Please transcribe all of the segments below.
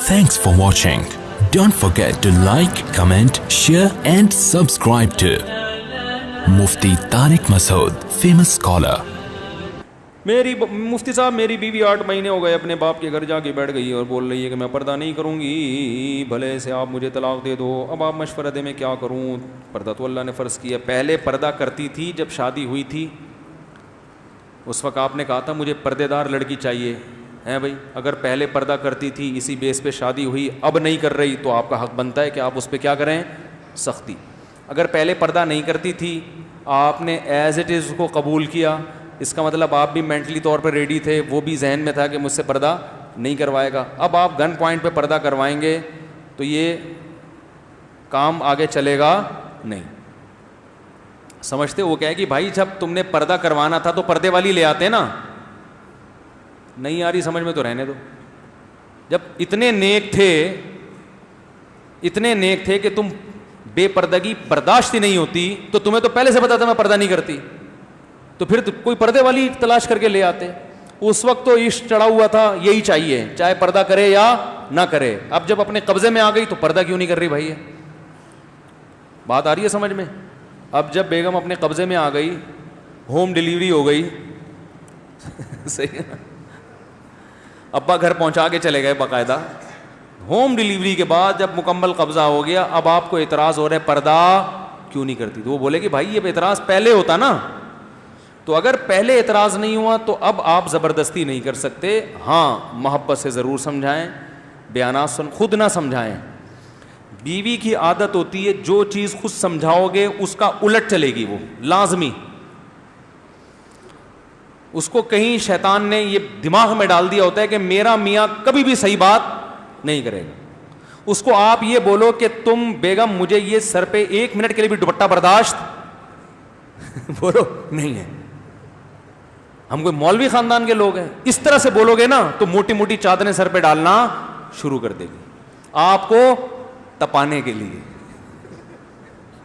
Thanks for watching. Don't forget to like, comment, share and subscribe to Mufti Tariq Masood, famous scholar. میری مفتی صاحب میری بیوی 8 مہینے ہو گئے اپنے باپ کے گھر جا کے بیٹھ گئی اور بول رہی ہے کہ میں پردہ نہیں کروں گی، بھلے سے آپ مجھے طلاق دے دو. اب آپ مشورہ دیں میں کیا کروں؟ پردہ تو اللہ نے فرض کیا. پہلے پردہ کرتی تھی جب شادی ہوئی تھی، اس وقت آپ نے کہا تھا مجھے پردے دار لڑکی چاہیے ہے بھائی. اگر پہلے پردہ کرتی تھی، اسی بیس پہ شادی ہوئی، اب نہیں کر رہی، تو آپ کا حق بنتا ہے کہ آپ اس پہ کیا کریں؟ سختی. اگر پہلے پردہ نہیں کرتی تھی، آپ نے ایز اٹ از اس کو قبول کیا، اس کا مطلب آپ بھی مینٹلی طور پہ ریڈی تھے، وہ بھی ذہن میں تھا کہ مجھ سے پردہ نہیں کروائے گا. اب آپ گن پوائنٹ پہ پردہ کروائیں گے تو یہ کام آگے چلے گا نہیں. سمجھتے وہ کہے کہ بھائی جب تم نے پردہ کروانا تھا تو پردے والی لے آتے نا. نہیں آ رہی سمجھ میں تو رہنے دو. جب اتنے نیک تھے کہ تم بے پردگی برداشت ہی نہیں ہوتی تو تمہیں تو پہلے سے پتا تھا میں پردہ نہیں کرتی، تو پھر کوئی پردے والی تلاش کر کے لے آتے. اس وقت تو عشق چڑھا ہوا تھا، یہی چاہیے چاہے پردہ کرے یا نہ کرے. اب جب اپنے قبضے میں آ گئی تو پردہ کیوں نہیں کر رہی بھائی؟ بات آ رہی ہے سمجھ میں؟ اب جب بیگم اپنے قبضے میں آ گئی، ہوم ڈیلیوری ہو گئی صحیح ہے، ابا گھر پہنچا کے چلے گئے باقاعدہ. ہوم ڈیلیوری کے بعد جب مکمل قبضہ ہو گیا، اب آپ کو اعتراض ہو رہا ہے پردہ کیوں نہیں کرتی. تو وہ بولے کہ بھائی یہ اعتراض پہلے ہوتا نا. تو اگر پہلے اعتراض نہیں ہوا تو اب آپ زبردستی نہیں کر سکتے. ہاں محبت سے ضرور سمجھائیں، بیانات خود نہ سمجھائیں. بیوی کی عادت ہوتی ہے جو چیز خود سمجھاؤ گے اس کا الٹ چلے گی، وہ لازمی. اس کو کہیں شیطان نے یہ دماغ میں ڈال دیا ہوتا ہے کہ میرا میاں کبھی بھی صحیح بات نہیں کرے گا. اس کو آپ یہ بولو کہ تم بیگم مجھے یہ سر پہ 1 منٹ کے لیے بھی دوپٹہ برداشت بولو نہیں ہے. ہم کوئی مولوی خاندان کے لوگ ہیں. اس طرح سے بولو گے نا تو موٹی موٹی چادریں سر پہ ڈالنا شروع کر دے گی آپ کو تپانے کے لیے.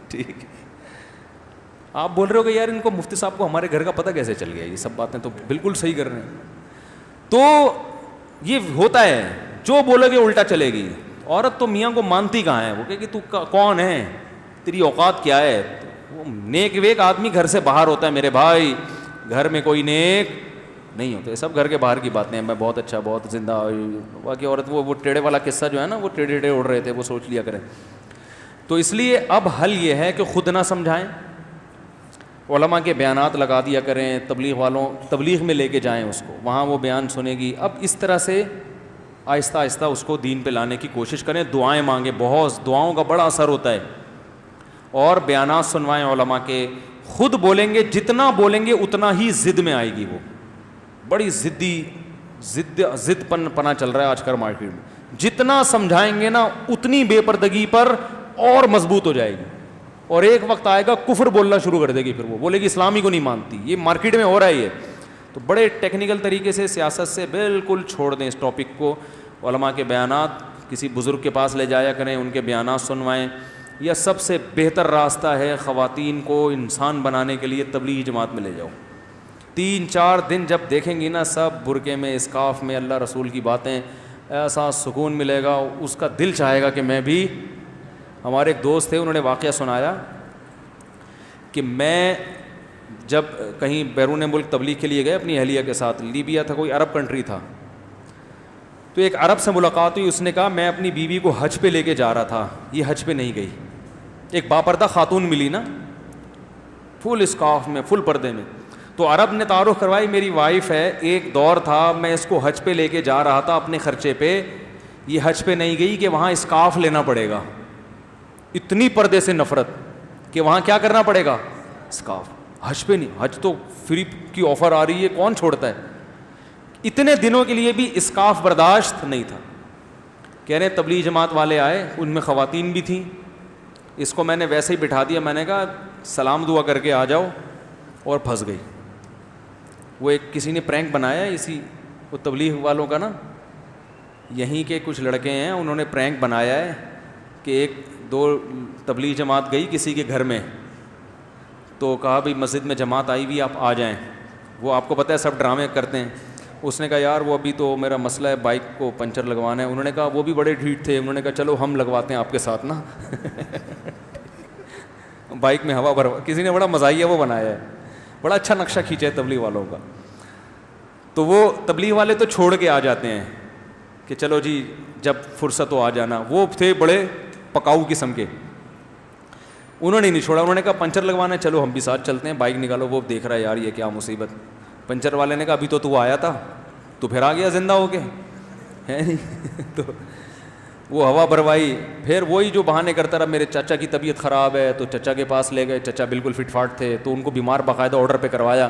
ٹھیک. آپ بول رہے ہو کہ یار ان کو مفتی صاحب کو ہمارے گھر کا پتہ کیسے چل گیا؟ یہ سب باتیں تو بالکل صحیح کر رہے ہیں. تو یہ ہوتا ہے جو بولو گے الٹا چلے گی. عورت تو میاں کو مانتی کہاں ہے؟ وہ کہ تو کون ہے، تیری اوقات کیا ہے؟ وہ نیک ویک آدمی گھر سے باہر ہوتا ہے میرے بھائی، گھر میں کوئی نیک نہیں ہوتا. یہ سب گھر کے باہر کی باتیں ہیں. میں بہت اچھا بہت زندہ باقی عورت وہ ٹیڑے والا قصہ جو ہے نا، وہ ٹیڑے اڑ رہے تھے، وہ سوچ لیا کریں. تو اس لیے اب حل یہ ہے کہ خود نہ سمجھائیں، علماء کے بیانات لگا دیا کریں. تبلیغ میں لے کے جائیں اس کو، وہاں وہ بیان سنے گی. اب اس طرح سے آہستہ آہستہ اس کو دین پہ لانے کی کوشش کریں. دعائیں مانگیں، بہت دعاؤں کا بڑا اثر ہوتا ہے. اور بیانات سنوائیں علماء کے. خود بولیں گے، جتنا بولیں گے اتنا ہی ضد میں آئے گی. وہ بڑی ضد پنا چل رہا ہے آج کل مارکیٹ میں. جتنا سمجھائیں گے نا اتنی بے پردگی پر اور مضبوط ہو جائے گی. اور ایک وقت آئے گا کفر بولنا شروع کر دے گی، پھر وہ بولے گی اسلامی کو نہیں مانتی. یہ مارکیٹ میں ہو رہا ہے یہ. تو بڑے ٹیکنیکل طریقے سے سیاست سے بالکل چھوڑ دیں اس ٹاپک کو. علماء کے بیانات کسی بزرگ کے پاس لے جایا کریں، ان کے بیانات سنوائیں. یہ سب سے بہتر راستہ ہے خواتین کو انسان بنانے کے لیے. تبلیغی جماعت میں لے جاؤ. 3-4 دن جب دیکھیں گی نا سب برقعے میں، اسکارف میں، اللہ رسول کی باتیں، ایسا سکون ملے گا. اس کا دل چاہے گا کہ میں بھی. ہمارے ایک دوست تھے، انہوں نے واقعہ سنایا کہ میں جب کہیں بیرون ملک تبلیغ کے لیے گئے اپنی اہلیہ کے ساتھ، لیبیا تھا، کوئی عرب کنٹری تھا. تو ایک عرب سے ملاقات ہوئی. اس نے کہا میں اپنی بیوی کو حج پہ لے کے جا رہا تھا، یہ حج پہ نہیں گئی. ایک باپردہ خاتون ملی نا، فل اسکارف میں، فل پردے میں. تو عرب نے تعارف کروائی میری وائف ہے. ایک دور تھا میں اس کو حج پہ لے کے جا رہا تھا اپنے خرچے پہ، یہ حج پہ نہیں گئی کہ وہاں اسکارف لینا پڑے گا. اتنی پردے سے نفرت کہ وہاں کیا کرنا پڑے گا؟ اسکارف. حج پہ نہیں، حج تو فری کی آفر آ رہی ہے، کون چھوڑتا ہے؟ اتنے دنوں کے لیے بھی اسکارف برداشت نہیں تھا. کہہ رہے تبلیغ جماعت والے آئے، ان میں خواتین بھی تھیں. اس کو میں نے ویسے ہی بٹھا دیا. میں نے کہا سلام دعا کر کے آ جاؤ، اور پھنس گئی. وہ ایک کسی نے پرینک بنایا اسی وہ تبلیغ والوں کا نا، یہیں کے کچھ لڑکے ہیں، انہوں نے پرینک بنایا ہے کہ 1-2 تبلیغ جماعت گئی کسی کے گھر میں، تو کہا بھائی مسجد میں جماعت آئی ہوئی آپ آ جائیں. وہ آپ کو پتہ ہے سب ڈرامے کرتے ہیں. اس نے کہا یار وہ ابھی تو میرا مسئلہ ہے بائک کو پنچر لگوانا ہے. انہوں نے کہا وہ بھی بڑے ڈھیٹ تھے, انہوں نے کہا چلو ہم لگواتے ہیں آپ کے ساتھ نا. بائک میں ہوا بھر, کسی نے بڑا مزاحیہ وہ بنایا ہے, بڑا اچھا نقشہ کھینچا ہے تبلیغ والوں کا. تو وہ تبلیغ والے تو چھوڑ کے آ جاتے ہیں کہ چلو جی جب فرصت ہو آ جانا. وہ تھے بڑے پکاؤ قسم کے, انہوں نے نہیں چھوڑا. انہوں نے کہا پنچر لگوانا ہے, چلو ہم بھی ساتھ چلتے ہیں, بائک نکالو. وہ دیکھ رہا ہے یار یہ کیا مصیبت. پنچر والے نے کہا ابھی تو آیا تھا, تو پھر آ گیا زندہ ہو کے, ہے نہیں. تو وہ ہوا بھروائی. پھر وہی جو بہانے کرتا رہا, میرے چچا کی طبیعت خراب ہے, تو چچا کے پاس لے گئے. چچا بالکل فٹ فاٹ تھے, تو ان کو بیمار باقاعدہ آرڈر پہ کروایا.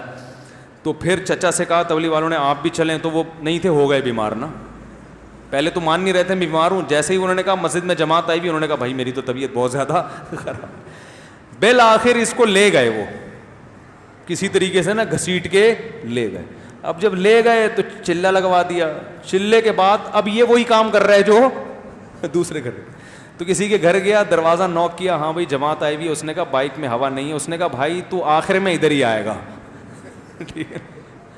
تو پھر چچا سے کہا تبلیغ والوں نے آپ بھی چلیں, تو وہ نہیں تھے, ہو گئے بیمار نا. پہلے تو مان نہیں رہے تھے بیمار ہوں, جیسے ہی انہوں نے کہا مسجد میں جماعت آئی بھی, انہوں نے کہا بھائی میری تو طبیعت بہت زیادہ خراب. بالآخر اس کو لے گئے, وہ کسی طریقے سے نا گھسیٹ کے لے گئے. اب جب لے گئے تو چلہ لگوا دیا. چلے کے بعد اب یہ وہی کام کر رہا ہے جو دوسرے گھر. تو کسی کے گھر گیا, دروازہ نوک کیا, ہاں بھائی جماعت آئی ہوئی. اس نے کہا بائک میں ہوا نہیں ہے. اس نے کہا بھائی تو آخر میں ادھر ہی آئے گا, ٹھیک ہے,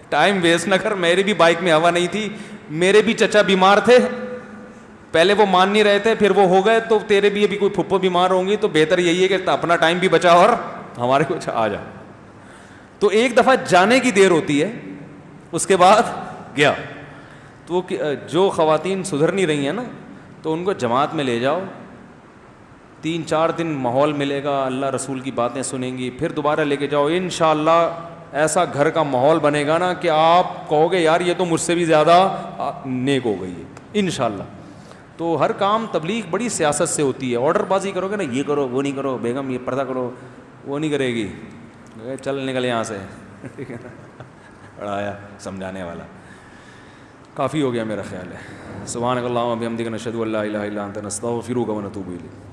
ٹائم ویسٹ نہ کر. میری بھی بائک میں ہوا نہیں تھی, میرے بھی چچا بیمار تھے, پہلے وہ مان نہیں رہے تھے, پھر وہ ہو گئے, تو تیرے بھی ابھی کوئی پھپھو بیمار ہوں گی, تو بہتر یہی ہے کہ اپنا ٹائم بھی بچا اور ہمارے کچھ آ جا. تو ایک دفعہ جانے کی دیر ہوتی ہے, اس کے بعد گیا. تو جو خواتین سدھر نہیں رہی ہیں نا, تو ان کو جماعت میں لے جاؤ, 3-4 دن ماحول ملے گا, اللہ رسول کی باتیں سنیں گی, پھر دوبارہ لے کے جاؤ. انشاءاللہ ایسا گھر کا ماحول بنے گا نا کہ آپ کہو گے یار یہ تو مجھ سے بھی زیادہ نیک ہو گئی ہے انشاءاللہ. تو ہر کام تبلیغ بڑی سیاست سے ہوتی ہے. آرڈر بازی کرو گے نا, یہ کرو وہ نہیں کرو, بیگم یہ پردہ کرو, وہ نہیں کرے گی, چل نکل یہاں سے, ٹھیک ہے نا. پڑھایا سمجھانے والا کافی ہو گیا میرا خیال ہے. سبحانک اللہم و بحمدک نشہد ان لا الہ الا انت نستغفرک و نتوب الیک.